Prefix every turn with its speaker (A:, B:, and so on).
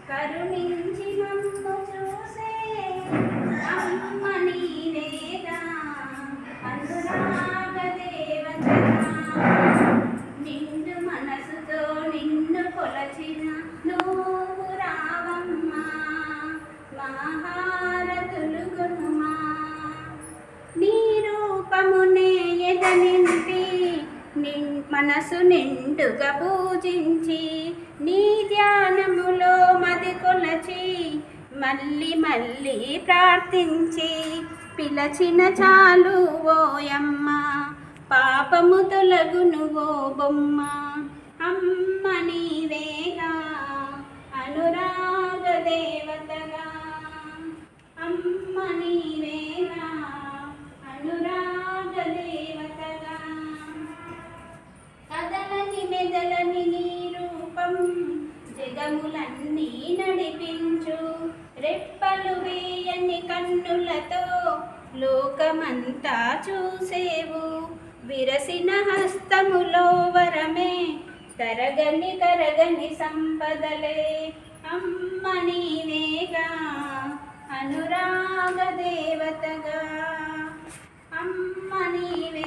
A: కరుణించి మమ్ము చూసే అమ్మ నీవేగా అనురాగ దేవతగా నిండు మనసుతో నిన్ను కొలచిన నువ్వు రావమ్మా మహారతులు కొనుమా నీ రూపమునే ఎదనింపి మనసు నిండుగా పూజించి నీ ధ్యానములో మది కొలచి మళ్ళీ మళ్ళీ ప్రార్థించి పిలచిన చాలు ఓయమ్మ పాపము తొలగును ఓ బొమ్మ అమ్మ నీవేగా అనురాగ దేవతగా అమ్మ నీవేగా అనురాగ దేవతగా కదలని మెదలని నీ రూపం జగములన్నీ నడిపించు రెప్పలు వేయని కన్నులతో లోకమంతా చూసేవు విరసిన హస్తములో వరమే తరగని కరగని సంపదలే అమ్మ నీవేగా అనురాగ దేవతగా అమ్మ నీవే